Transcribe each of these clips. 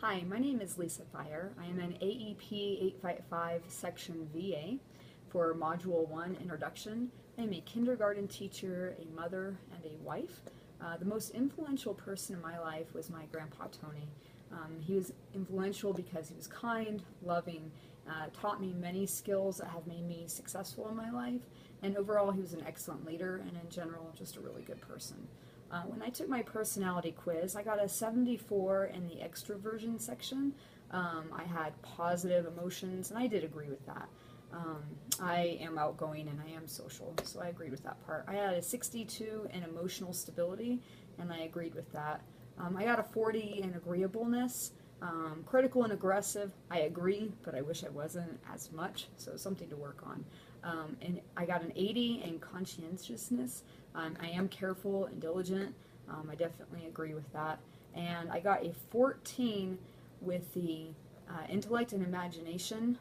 Hi, my name is Lisa Thyre. I am an AEP855 Section VA for Module 1 Introduction. I am a kindergarten teacher, a mother, and a wife. The most influential person in my life was my grandpa Tony. He was influential because he was kind, loving, taught me many skills that have made me successful in my life, and overall he was an excellent leader and in general just a really good person. When I took my personality quiz, I got a 74 in the extroversion section. I had positive emotions, and I did agree with that. I am outgoing and I am social, so I agreed with that part. I had a 62 in emotional stability, and I agreed with that. I got a 40 in agreeableness. Critical and aggressive, I agree, but I wish I wasn't as much, so something to work on. And I got an 80 in conscientiousness. I am careful and diligent. I definitely agree with that. And I got a 14 with the intellect and imagination,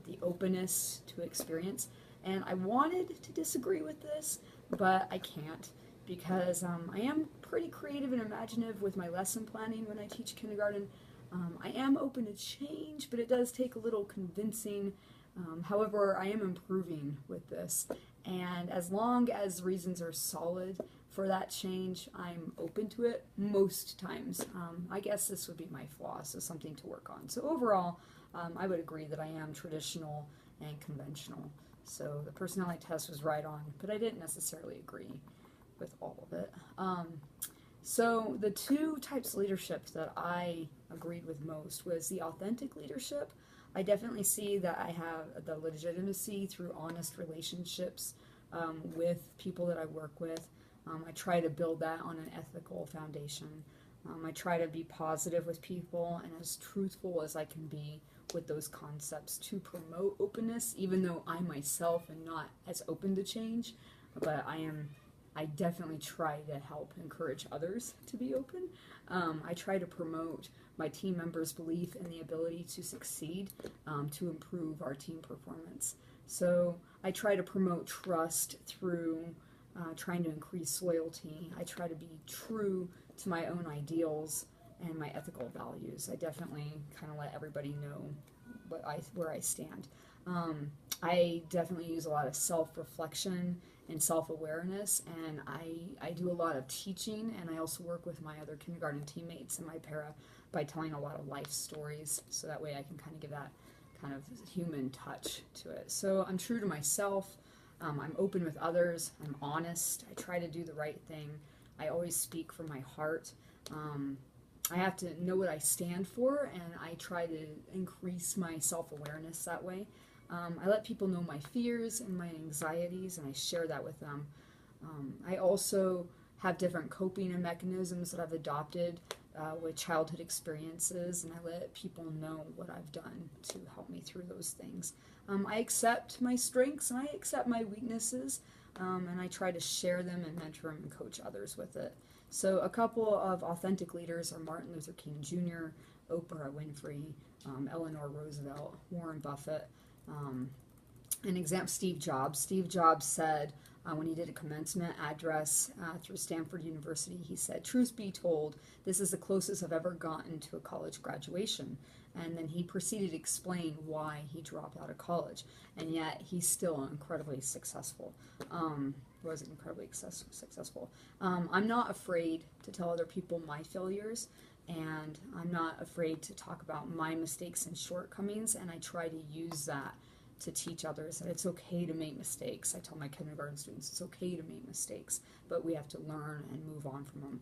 the openness to experience. And I wanted to disagree with this, but I can't because I am pretty creative and imaginative with my lesson planning when I teach kindergarten. I am open to change, but it does take a little convincing. However, I am improving with this, and as long as reasons are solid for that change, I'm open to it most times. I guess this would be my flaw, so something to work on. So overall, I would agree that I am traditional and conventional. So the personality test was right on, but I didn't necessarily agree with all of it. So the two types of leadership that I agreed with most was the authentic leadership. I definitely see that I have the legitimacy through honest relationships with people that I work with. I try to build that on an ethical foundation. I try to be positive with people and as truthful as I can be with those concepts to promote openness, even though I myself am not as open to change, but I definitely try to help encourage others to be open. I try to promote my team members' belief in the ability to succeed, to improve our team performance. So I try to promote trust through trying to increase loyalty. I try to be true to my own ideals and my ethical values. I definitely kind of let everybody know where I stand. I definitely use a lot of self-reflection and self-awareness, and I do a lot of teaching, and I also work with my other kindergarten teammates and my para by telling a lot of life stories, so that way I can kind of give that kind of human touch to it. So I'm true to myself, I'm open with others, I'm honest, I try to do the right thing, I always speak from my heart. I have to know what I stand for, and I try to increase my self-awareness that way. I let people know my fears and my anxieties, and I share that with them. I also have different coping mechanisms that I've adopted with childhood experiences, and I let people know what I've done to help me through those things. I accept my strengths and I accept my weaknesses, and I try to share them and mentor and coach others with it. So a couple of authentic leaders are Martin Luther King Jr., Oprah Winfrey, Eleanor Roosevelt, Warren Buffett. An example, Steve Jobs. Steve Jobs said when he did a commencement address through Stanford University, he said, "Truth be told, this is the closest I've ever gotten to a college graduation." And then he proceeded to explain why he dropped out of college, and yet he's still incredibly successful. Was incredibly successful. I'm not afraid to tell other people my failures, and I'm not afraid to talk about my mistakes and shortcomings, and I try to use that to teach others that it's okay to make mistakes. I tell my kindergarten students it's okay to make mistakes, but we have to learn and move on from them.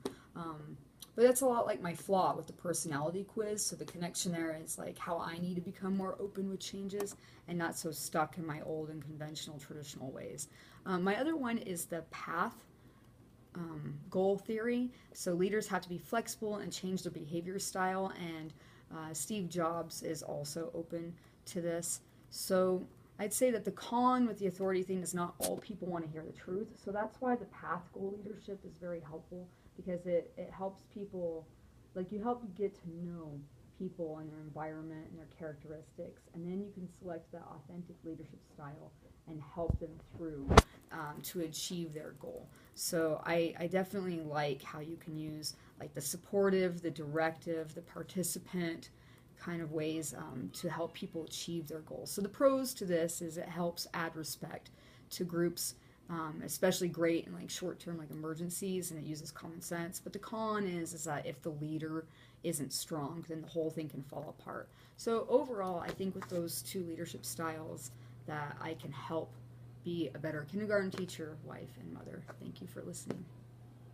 But that's a lot like my flaw with the personality quiz, so the connection there is like how I need to become more open with changes and not so stuck in my old and conventional traditional ways. My other one is the path goal theory. So leaders have to be flexible and change their behavior style, and Steve Jobs is also open to this. So I'd say that the con with the authority thing is not all people want to hear the truth. So that's why the path goal leadership is very helpful, because it helps people, like you help get to know people and their environment and their characteristics, and then you can select that authentic leadership style and help them through to achieve their goal. So I definitely like how you can use like the supportive, the directive, the participant kind of ways to help people achieve their goals. So the pros to this is it helps add respect to groups, especially great in like short-term like emergencies, and it uses common sense. But the con is that if the leader isn't strong, then the whole thing can fall apart. So overall, I think with those two leadership styles that I can help be a better kindergarten teacher, wife, and mother. Thank you for listening.